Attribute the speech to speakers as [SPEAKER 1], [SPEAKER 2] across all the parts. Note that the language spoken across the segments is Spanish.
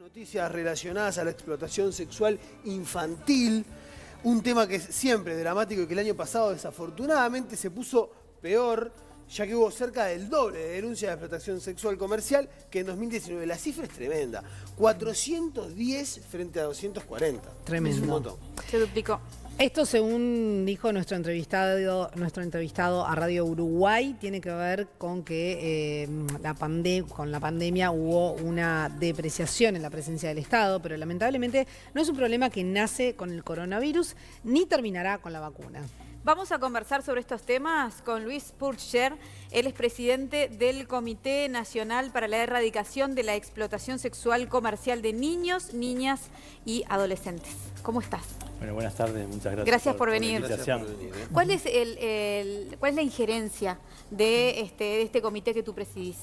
[SPEAKER 1] Noticias relacionadas a la explotación sexual infantil, un tema que es siempre dramático y que el año pasado desafortunadamente se puso peor, ya que hubo cerca del doble de denuncias de explotación sexual comercial que en 2019. La cifra es tremenda, 410 frente a 240.
[SPEAKER 2] Tremendo.
[SPEAKER 1] Es un montón.
[SPEAKER 3] Se duplicó.
[SPEAKER 2] Esto, según dijo nuestro entrevistado a Radio Uruguay, tiene que ver con que con la pandemia hubo una depreciación en la presencia del Estado, pero lamentablemente no es un problema que nace con el coronavirus ni terminará con la vacuna.
[SPEAKER 3] Vamos a conversar sobre estos temas con Luis Purcher. Él es presidente del Comité Nacional para la Erradicación de la Explotación Sexual Comercial de Niños, Niñas y Adolescentes. ¿Cómo estás?
[SPEAKER 4] Bueno, buenas tardes, muchas gracias.
[SPEAKER 3] Gracias por venir.
[SPEAKER 4] La invitación.
[SPEAKER 3] ¿Cuál es cuál es la injerencia de este comité que tú presidís?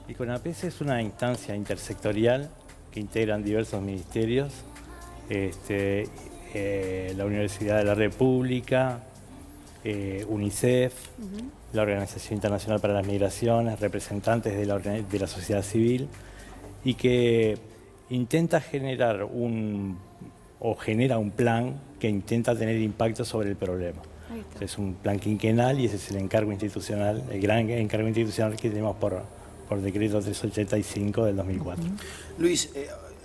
[SPEAKER 4] Y CONAPES es una instancia intersectorial que integran diversos ministerios, la Universidad de la República, UNICEF, la Organización Internacional para las Migraciones, representantes de la sociedad civil, y que intenta generar genera un plan que intenta tener impacto sobre el problema. Es un plan quinquenal y ese es el encargo institucional, el gran encargo institucional que tenemos por decreto 385 del 2004.
[SPEAKER 1] Luis,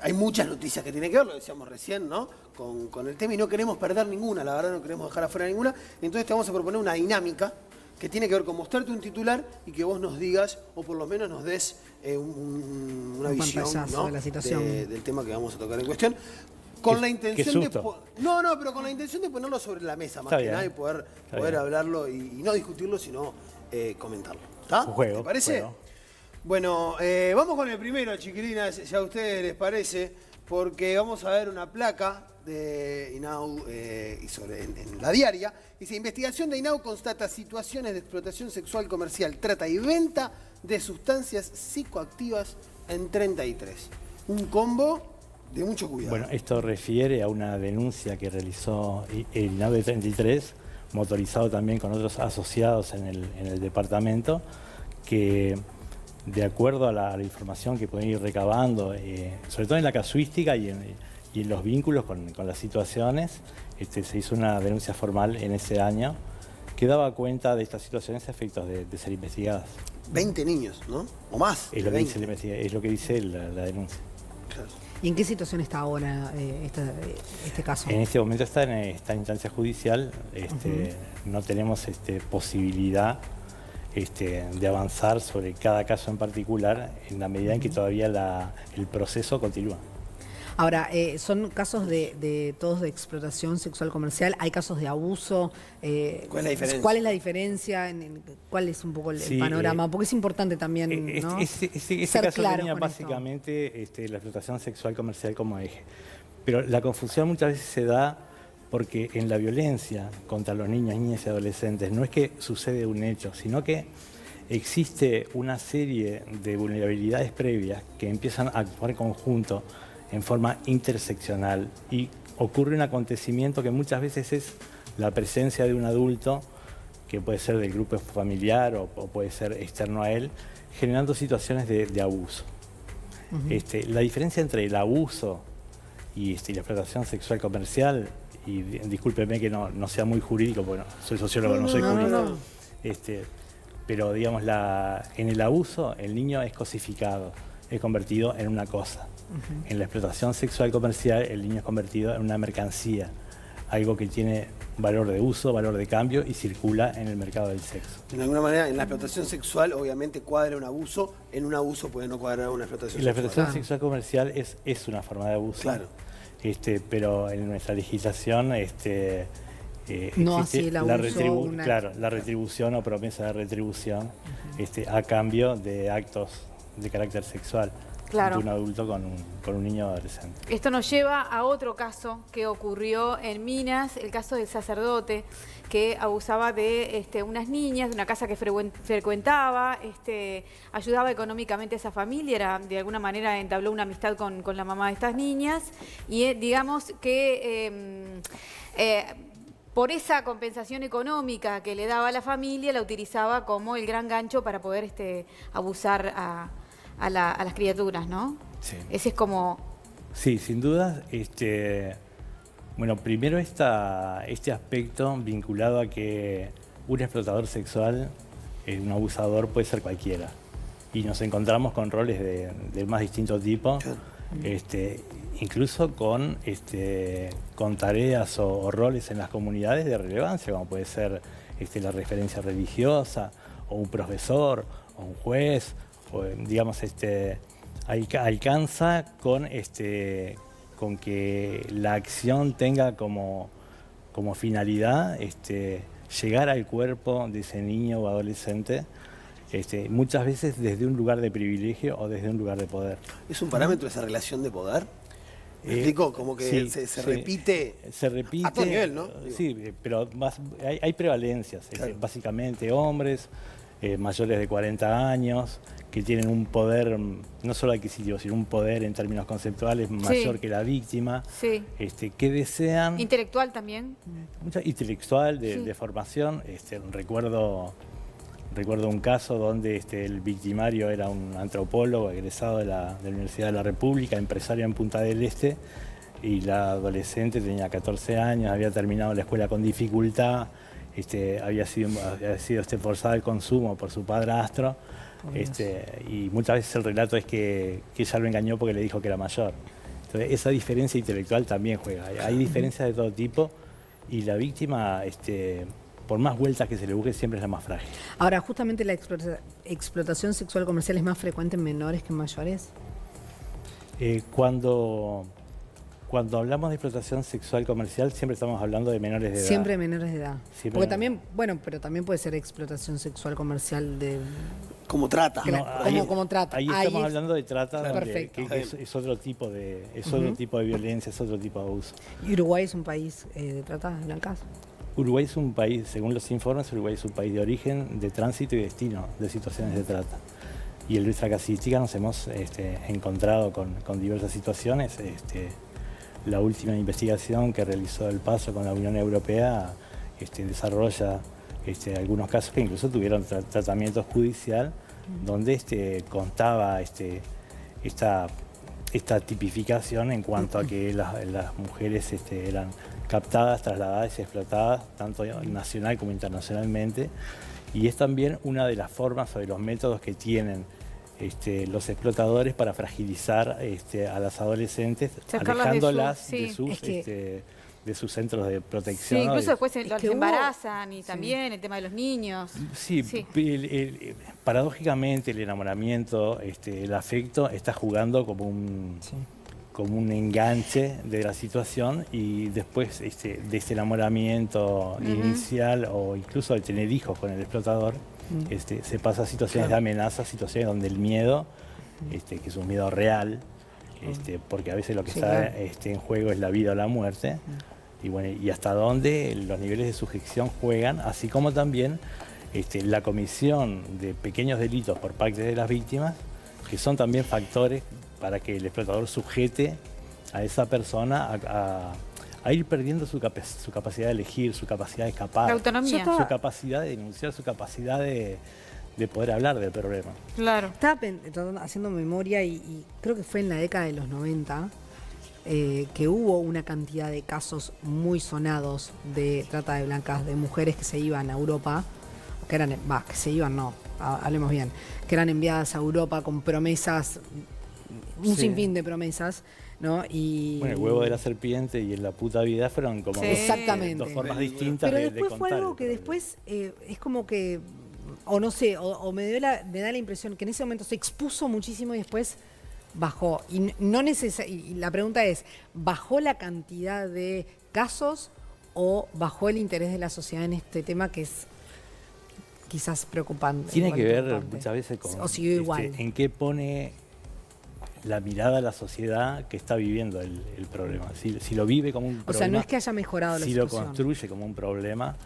[SPEAKER 1] hay muchas noticias que tienen que ver, lo decíamos recién, ¿no? Con el tema, y no queremos perder ninguna, la verdad no queremos dejar afuera ninguna. Entonces te vamos a proponer una dinámica que tiene que ver con mostrarte un titular y que vos nos digas, o por lo menos nos des una visión, ¿no?
[SPEAKER 2] De la situación.
[SPEAKER 1] Del tema que vamos a tocar en cuestión. Con la intención de... pero con la intención de ponerlo sobre la mesa, más que nada, y poder hablarlo y no discutirlo, sino comentarlo. ¿Está? ¿Te parece?
[SPEAKER 4] Juego.
[SPEAKER 1] Bueno, vamos con el primero, chiquilinas, si a ustedes les parece, porque vamos a ver una placa de INAU en la diaria. Dice: investigación de INAU constata situaciones de explotación sexual comercial, trata y venta de sustancias psicoactivas en 33. Un combo de mucho cuidado.
[SPEAKER 4] Bueno, esto refiere a una denuncia que realizó el INAU de 33, motorizado también con otros asociados en el departamento, que de acuerdo a la información que pueden ir recabando, sobre todo en la casuística y en los vínculos con las situaciones, se hizo una denuncia formal en ese año que daba cuenta de estas situaciones a efectos de ser investigadas.
[SPEAKER 1] 20 niños, ¿no? O más.
[SPEAKER 4] Es lo que dice la denuncia.
[SPEAKER 1] Claro.
[SPEAKER 2] ¿Y en qué situación está ahora este caso?
[SPEAKER 4] En este momento está en instancia judicial. No tenemos posibilidad de avanzar sobre cada caso en particular en la medida en que todavía el proceso continúa.
[SPEAKER 2] Ahora, ¿son casos todos de explotación sexual comercial? ¿Hay casos de abuso?
[SPEAKER 1] ¿Cuál es la diferencia?
[SPEAKER 2] ¿Cuál es la diferencia? ¿Cuál es un poco el panorama? Porque es importante también, ¿no?
[SPEAKER 4] Ese caso tenía básicamente la explotación sexual comercial como eje. Pero la confusión muchas veces se da porque en la violencia contra los niños, niñas y adolescentes no es que sucede un hecho, sino que existe una serie de vulnerabilidades previas que empiezan a actuar en conjunto en forma interseccional y ocurre un acontecimiento que muchas veces es la presencia de un adulto, que puede ser del grupo familiar o puede ser externo a él, generando situaciones de abuso. La diferencia entre el abuso y la explotación sexual comercial, y discúlpeme que no sea muy jurídico, porque soy sociólogo, no soy jurídico, pero digamos, en el abuso el niño es cosificado, es convertido en una cosa. En la explotación sexual comercial el niño es convertido en una mercancía, algo que tiene valor de uso, valor de cambio y circula en el mercado del sexo.
[SPEAKER 1] De alguna manera, en la explotación sexual obviamente cuadra un abuso, en un abuso puede no cuadrar una explotación sexual.
[SPEAKER 4] La explotación sexual comercial es una forma de abuso.
[SPEAKER 1] Claro.
[SPEAKER 4] Pero en nuestra legislación
[SPEAKER 2] no así el abuso,
[SPEAKER 4] la retribución o promesa de retribución a cambio de actos de carácter sexual.
[SPEAKER 3] Claro.
[SPEAKER 4] De un adulto con un niño adolescente.
[SPEAKER 3] Esto nos lleva a otro caso que ocurrió en Minas, el caso del sacerdote que abusaba de unas niñas, de una casa que frecuentaba, ayudaba económicamente a esa familia, de alguna manera entabló una amistad con la mamá de estas niñas y digamos que por esa compensación económica que le daba a la familia, la utilizaba como el gran gancho para poder abusar a las criaturas, ¿no?
[SPEAKER 4] Sí.
[SPEAKER 3] Ese es como
[SPEAKER 4] Sí, sin duda. Bueno, primero este aspecto vinculado a que un explotador sexual, un abusador, puede ser cualquiera. Y nos encontramos con roles del más distinto tipo, incluso con tareas o roles en las comunidades de relevancia, como puede ser la referencia religiosa, o un profesor, o un juez, o digamos, alcanza con que la acción tenga como finalidad llegar al cuerpo de ese niño o adolescente, muchas veces desde un lugar de privilegio o desde un lugar de poder.
[SPEAKER 1] ¿Es un parámetro esa relación de poder? ¿Me explico? Como que
[SPEAKER 4] sí,
[SPEAKER 1] se repite.
[SPEAKER 4] Se repite.
[SPEAKER 1] A todo nivel, ¿no?
[SPEAKER 4] Sí, pero hay prevalencias. Claro. Básicamente hombres mayores de 40 años que tienen un poder, no solo adquisitivo, sino un poder en términos conceptuales mayor que la víctima, que desean...
[SPEAKER 3] Intelectual también.
[SPEAKER 4] Intelectual, de formación. Recuerdo un caso donde el victimario era un antropólogo egresado de la Universidad de la República, empresario en Punta del Este, y la adolescente tenía 14 años, había terminado la escuela con dificultad, había sido forzada al consumo por su padrastro, y muchas veces el relato es que ella lo engañó porque le dijo que era mayor. Entonces esa diferencia intelectual también juega. Hay diferencias de todo tipo y la víctima, por más vueltas que se le busque, siempre es la más frágil.
[SPEAKER 2] Ahora, justamente la explotación sexual comercial es más frecuente en menores que en mayores.
[SPEAKER 4] Cuando hablamos de explotación sexual comercial, siempre estamos hablando de menores de edad.
[SPEAKER 2] Siempre menores de edad.
[SPEAKER 4] Siempre.
[SPEAKER 2] Porque también, bueno, pero también puede ser explotación sexual comercial de...
[SPEAKER 1] Como trata.
[SPEAKER 2] Como trata.
[SPEAKER 4] Ahí estamos hablando de trata,
[SPEAKER 2] Perfecto.
[SPEAKER 4] que es otro tipo de violencia, es otro tipo de abuso.
[SPEAKER 2] ¿Y Uruguay es un país de trata de blancas?
[SPEAKER 4] Uruguay es un país, según los informes, Uruguay es un país de origen, de tránsito y destino de situaciones de trata. Y en nuestra casística nos hemos encontrado con diversas situaciones. La última investigación que realizó El Paso con la Unión Europea desarrolla algunos casos que incluso tuvieron tratamiento judicial, donde contaba esta tipificación en cuanto a que las mujeres eran captadas, trasladadas y explotadas, tanto nacional como internacionalmente. Y es también una de las formas o de los métodos que tienen los explotadores para fragilizar a las adolescentes, alejándolas de sus centros de protección.
[SPEAKER 3] Sí, incluso después se embarazan y también el tema de los niños.
[SPEAKER 4] Sí. Paradójicamente el enamoramiento, el afecto está jugando como un enganche de la situación, y después de ese enamoramiento inicial o incluso de tener hijos con el explotador, se pasa a situaciones de amenaza, situaciones donde el miedo, que es un miedo real, porque a veces lo que está en juego es la vida o la muerte, y hasta dónde los niveles de sujeción juegan, así como también la comisión de pequeños delitos por parte de las víctimas, que son también factores para que el explotador sujete a esa persona a ir perdiendo su capacidad de elegir, su capacidad de escapar,
[SPEAKER 3] la autonomía,
[SPEAKER 4] su capacidad de denunciar, su capacidad de poder hablar del problema.
[SPEAKER 3] Claro.
[SPEAKER 2] Estaba haciendo memoria y creo que fue en la década de los 90 que hubo una cantidad de casos muy sonados de trata de blancas, de mujeres que se iban a Europa, que eran enviadas a Europa con promesas, un sinfín de promesas, ¿no? Y
[SPEAKER 4] bueno, el huevo de la serpiente y en la puta vida fueron como dos formas distintas de contar.
[SPEAKER 2] Pero después fue algo que después es como que, o no sé, o me da la impresión que en ese momento se expuso muchísimo y después bajó. Y la pregunta es, ¿bajó la cantidad de casos o bajó el interés de la sociedad en este tema que es quizás preocupante?
[SPEAKER 4] Tiene que ver muchas veces con
[SPEAKER 2] o siguió igual.
[SPEAKER 4] En qué pone la mirada a la sociedad que está viviendo el problema. Si lo vive como un problema,
[SPEAKER 2] o sea, no es que haya mejorado la situación.
[SPEAKER 4] Si lo construye como un problema,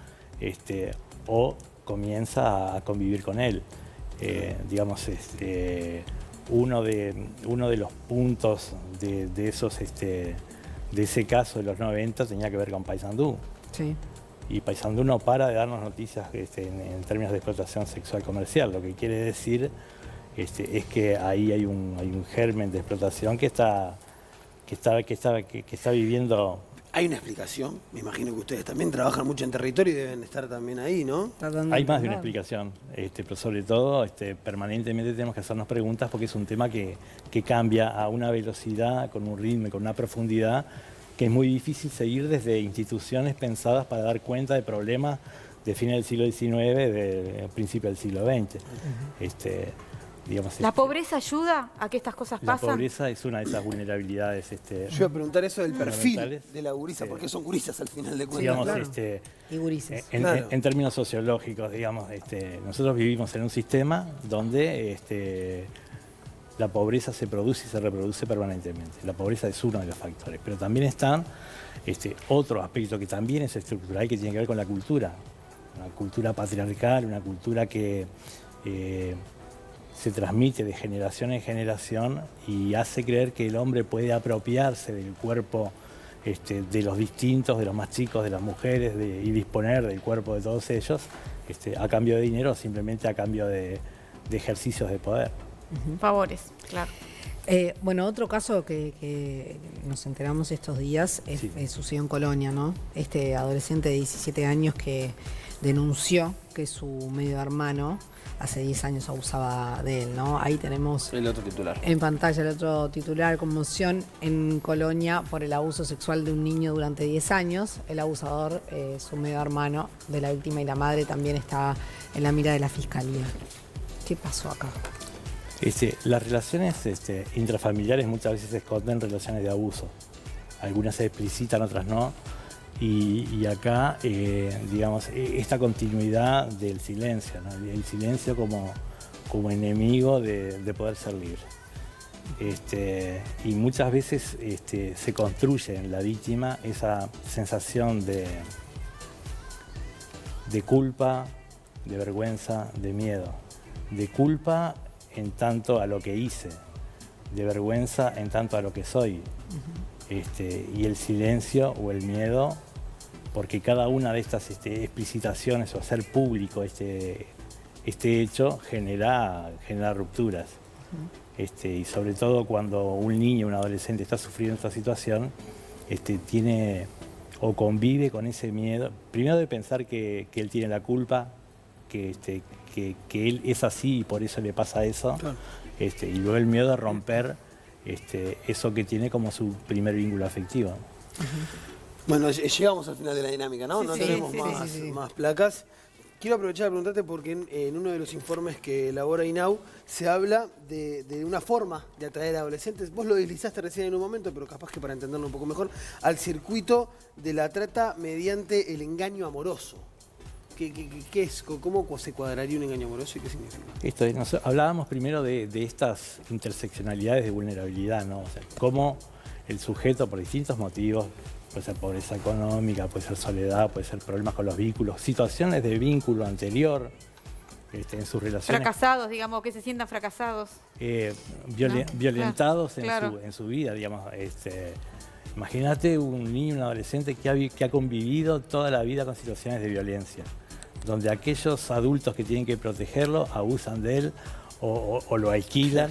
[SPEAKER 4] o comienza a convivir con él. Digamos, uno de los puntos de ese caso de los 90 tenía que ver con Paysandú.
[SPEAKER 2] Sí.
[SPEAKER 4] Y Paysandú no para de darnos noticias en términos de explotación sexual comercial, lo que quiere decir es que ahí hay un germen de explotación que está está viviendo.
[SPEAKER 1] Hay una explicación, me imagino que ustedes también trabajan mucho en territorio y deben estar también ahí, ¿no?
[SPEAKER 4] Hay más de una explicación, pero sobre todo permanentemente tenemos que hacernos preguntas porque es un tema que cambia a una velocidad, con un ritmo, con una profundidad que es muy difícil seguir desde instituciones pensadas para dar cuenta de problemas de fines del siglo XIX, de principios del siglo XX.
[SPEAKER 3] ¿La pobreza ayuda a que estas cosas pasen?
[SPEAKER 4] La pobreza es una de esas vulnerabilidades.
[SPEAKER 1] Yo iba a preguntar eso del perfil de la gurisa, porque son gurisas al final de cuentas.
[SPEAKER 4] Digamos,
[SPEAKER 2] claro. Y gurises.
[SPEAKER 4] En términos sociológicos, digamos, nosotros vivimos en un sistema donde la pobreza se produce y se reproduce permanentemente. La pobreza es uno de los factores, pero también están otro aspecto que también es estructural y que tiene que ver con la cultura. Una cultura patriarcal, una cultura que se transmite de generación en generación y hace creer que el hombre puede apropiarse del cuerpo de los distintos, de los más chicos, de las mujeres, y disponer del cuerpo de todos ellos a cambio de dinero o simplemente a cambio de ejercicios de poder.
[SPEAKER 3] Favores, claro.
[SPEAKER 2] Bueno, otro caso que nos enteramos estos días sucedió en Colonia, ¿no? Este adolescente de 17 años que denunció que su medio hermano hace 10 años abusaba de él, ¿no? Ahí tenemos
[SPEAKER 1] el otro titular.
[SPEAKER 2] En pantalla el otro titular: conmoción en Colonia por el abuso sexual de un niño durante 10 años. El abusador, su medio hermano de la víctima, y la madre también está en la mira de la fiscalía. ¿Qué pasó acá?
[SPEAKER 4] Las relaciones intrafamiliares muchas veces esconden relaciones de abuso. Algunas se explicitan, otras no. Y acá, digamos, esta continuidad del silencio, ¿no? El silencio como enemigo de poder ser libre. Y muchas veces se construye en la víctima esa sensación de culpa, de vergüenza, de miedo. De culpa en tanto a lo que hice, de vergüenza en tanto a lo que soy. Y el silencio o el miedo, porque cada una de estas explicitaciones o hacer público este hecho genera rupturas. Y sobre todo cuando un niño, un adolescente está sufriendo esta situación, tiene o convive con ese miedo, primero de pensar que él tiene la culpa, que él es así y por eso le pasa eso, claro. Y luego el miedo a romper eso que tiene como su primer vínculo afectivo.
[SPEAKER 1] Bueno, llegamos al final de la dinámica, ¿no? No tenemos más placas. Quiero aprovechar de preguntarte porque en uno de los informes que elabora INAU se habla de una forma de atraer a adolescentes. Vos lo deslizaste recién en un momento, pero capaz que para entenderlo un poco mejor, al circuito de la trata mediante el engaño amoroso. ¿Qué es? ¿Cómo se cuadraría un engaño amoroso y qué significa?
[SPEAKER 4] Hablábamos primero de estas interseccionalidades de vulnerabilidad, ¿no? O sea, cómo el sujeto, por distintos motivos, puede ser pobreza económica, puede ser soledad, puede ser problemas con los vínculos, situaciones de vínculo anterior en sus relaciones.
[SPEAKER 3] Fracasados, digamos, que se sientan fracasados.
[SPEAKER 4] Violentados
[SPEAKER 3] claro.
[SPEAKER 4] En su vida, digamos. Imagínate un niño, un adolescente que ha convivido toda la vida con situaciones de violencia, donde aquellos adultos que tienen que protegerlo abusan de él o lo alquilan.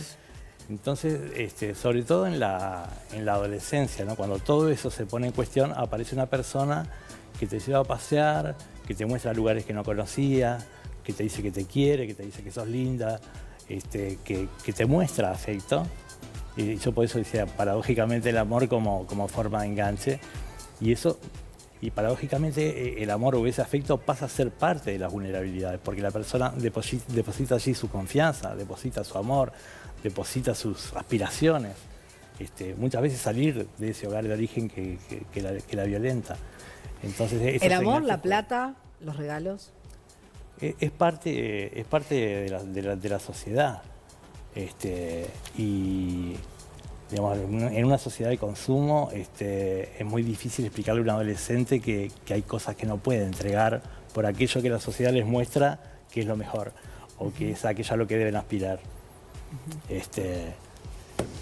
[SPEAKER 4] Entonces, sobre todo en la adolescencia, ¿no? Cuando todo eso se pone en cuestión, aparece una persona que te lleva a pasear, que te muestra lugares que no conocía, que te dice que te quiere, que te dice que sos linda, que te muestra afecto. Y yo por eso decía, paradójicamente, el amor como forma de enganche. Y paradójicamente el amor o ese afecto pasa a ser parte de las vulnerabilidades, porque la persona deposita allí su confianza, deposita su amor, deposita sus aspiraciones. Muchas veces salir de ese hogar de origen que la violenta. Entonces,
[SPEAKER 2] el amor, la plata, los regalos.
[SPEAKER 4] Es parte de la sociedad. Y digamos, en una sociedad de consumo es muy difícil explicarle a un adolescente que hay cosas que no puede entregar por aquello que la sociedad les muestra que es lo mejor o que es aquello a lo que deben aspirar.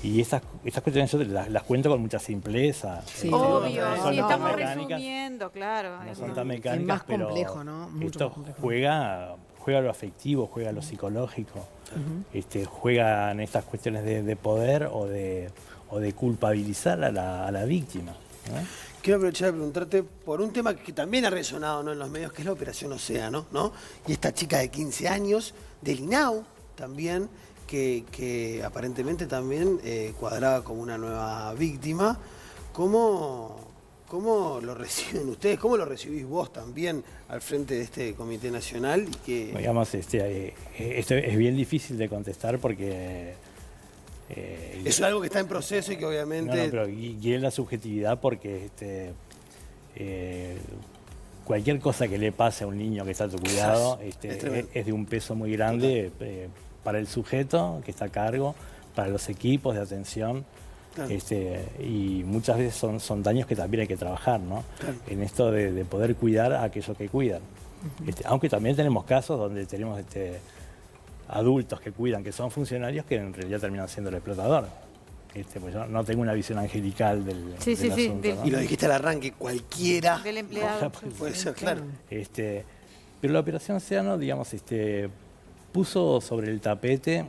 [SPEAKER 4] Y estas cuestiones yo las cuento con mucha simpleza.
[SPEAKER 3] Sí, obvio, sí, estamos resumiendo, claro.
[SPEAKER 4] No son tan mecánicas,
[SPEAKER 2] es más complejo, ¿no? Mucho
[SPEAKER 4] esto
[SPEAKER 2] más complejo.
[SPEAKER 4] Juega lo afectivo, juega lo psicológico, juegan estas cuestiones de poder o de o de culpabilizar a la víctima, ¿no?
[SPEAKER 1] Quiero aprovechar de preguntarte por un tema que también ha resonado, ¿no?, en los medios, que es la Operación Océano, ¿no? Y esta chica de 15 años, del INAU también, que aparentemente también cuadraba como una nueva víctima. ¿Cómo lo reciben ustedes? ¿Cómo lo recibís vos también al frente de este Comité Nacional? Y que...
[SPEAKER 4] Digamos, esto es bien difícil de contestar porque...
[SPEAKER 1] es algo que está en proceso y que obviamente...
[SPEAKER 4] No, pero quiere la subjetividad porque cualquier cosa que le pase a un niño que está a tu cuidado es de un peso muy grande para el sujeto que está a cargo, para los equipos de atención. Claro. Y muchas veces son daños que también hay que trabajar, ¿no? Claro. En esto de poder cuidar a aquellos que cuidan. Aunque también tenemos casos donde tenemos adultos que cuidan, que son funcionarios, que en realidad terminan siendo el explotador. Pues yo no tengo una visión angelical del asunto, ¿no?
[SPEAKER 1] Y lo dijiste al arranque, cualquiera
[SPEAKER 3] del empleado
[SPEAKER 1] puede ser, claro.
[SPEAKER 4] Pero la Operación Océano, digamos, puso sobre el tapete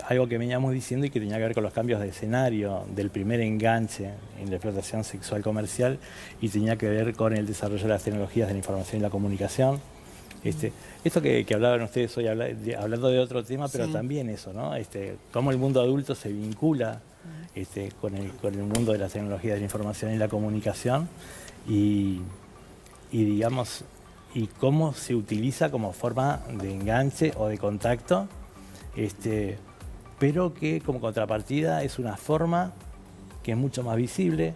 [SPEAKER 4] algo que veníamos diciendo y que tenía que ver con los cambios de escenario del primer enganche en la explotación sexual comercial, y tenía que ver con el desarrollo de las tecnologías de la información y la comunicación. Esto que hablaban ustedes hoy, hablando de otro tema, pero también eso, ¿no? Cómo el mundo adulto se vincula con el mundo de las tecnologías de la información y la comunicación, y digamos, y cómo se utiliza como forma de enganche o de contacto, pero que como contrapartida es una forma que es mucho más visible,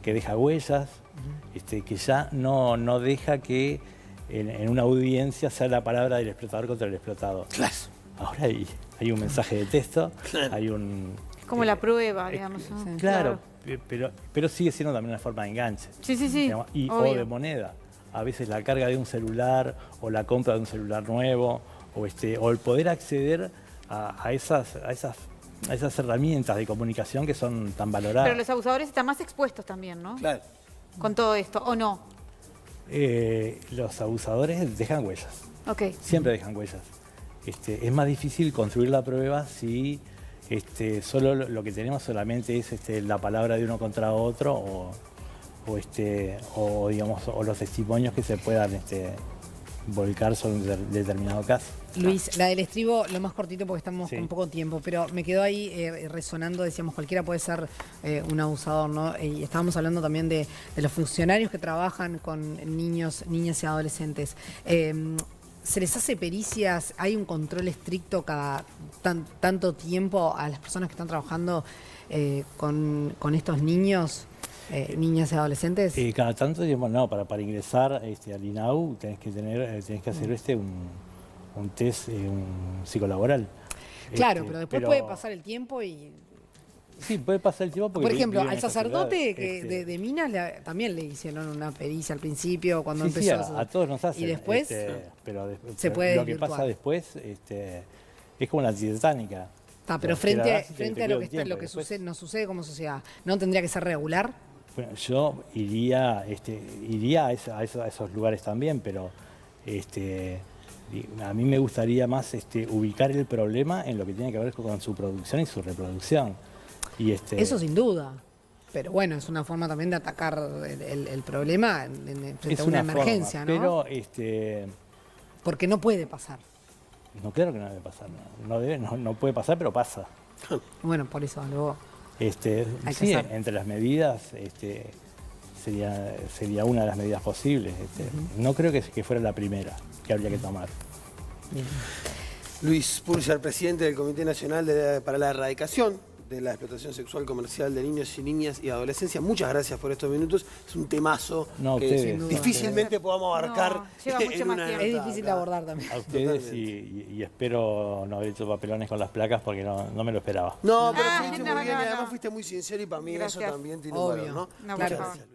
[SPEAKER 4] que deja huellas, que ya no deja que en una audiencia sea la palabra del explotador contra el explotado.
[SPEAKER 1] Claro.
[SPEAKER 4] Ahora hay un mensaje de texto, hay
[SPEAKER 3] es como la prueba, digamos, ¿no?
[SPEAKER 4] Claro, pero sigue siendo también una forma de enganche.
[SPEAKER 3] Sí.
[SPEAKER 4] Digamos, o de moneda. A veces la carga de un celular, o la compra de un celular nuevo, o el poder acceder a esas herramientas de comunicación que son tan valoradas.
[SPEAKER 3] Pero los abusadores están más expuestos también, ¿no?
[SPEAKER 1] Claro.
[SPEAKER 3] Con todo esto, ¿o no?
[SPEAKER 4] Los abusadores dejan huellas.
[SPEAKER 3] Okay.
[SPEAKER 4] Siempre dejan huellas. Es más difícil construir la prueba si solo lo que tenemos solamente es la palabra de uno contra otro, digamos, o los testimonios que se puedan volcar sobre un determinado caso.
[SPEAKER 2] Luis, la del estribo, lo más cortito porque estamos con poco tiempo, pero me quedó ahí resonando, decíamos, cualquiera puede ser un abusador, ¿no? Y estábamos hablando también de los funcionarios que trabajan con niños, niñas y adolescentes. ¿Se les hace pericias? ¿Hay un control estricto cada tanto tiempo a las personas que están trabajando con estos niños? Niñas y adolescentes.
[SPEAKER 4] Cada tanto, digamos, no, para ingresar al INAU tenés que hacer un test psicolaboral.
[SPEAKER 2] Claro, pero después puede pasar el tiempo y...
[SPEAKER 4] Sí, puede pasar el tiempo porque...
[SPEAKER 2] Por ejemplo, al sacerdote de Minas también le hicieron una pericia al principio, cuando empezó...
[SPEAKER 4] Sí, a todos nos hacen.
[SPEAKER 2] Y después
[SPEAKER 4] pero
[SPEAKER 2] se puede
[SPEAKER 4] lo que pasa después es como la antitetánica.
[SPEAKER 2] Pero frente a lo que nos sucede como sociedad, ¿no tendría que ser regular?
[SPEAKER 4] Bueno, yo iría a esos lugares también, pero a mí me gustaría más ubicar el problema en lo que tiene que ver con su producción y su reproducción.
[SPEAKER 2] Eso sin duda. Pero bueno, es una forma también de atacar el problema frente a una emergencia,
[SPEAKER 4] forma,
[SPEAKER 2] ¿no?
[SPEAKER 4] Pero
[SPEAKER 2] porque no puede pasar.
[SPEAKER 4] No, claro que no debe pasar. No puede pasar, pero pasa.
[SPEAKER 2] Bueno, por eso luego...
[SPEAKER 4] sí, entre las medidas sería una de las medidas posibles. No creo que fuera la primera que habría que tomar.
[SPEAKER 1] Bien. Luis Pulsar, presidente del Comité Nacional para la Erradicación de la Explotación Sexual Comercial de Niños y Niñas y Adolescencia. Muchas gracias por estos minutos. Es un temazo que difícilmente podamos abarcar.
[SPEAKER 3] Lleva mucho más tiempo.
[SPEAKER 2] Es difícil de abordar también.
[SPEAKER 4] A ustedes y espero no haber hecho papelones con las placas porque no me lo esperaba.
[SPEAKER 1] No, pero fuiste muy bien y además fuiste muy sincero y para mí eso también tiene valor, ¿no?
[SPEAKER 3] Muchas gracias.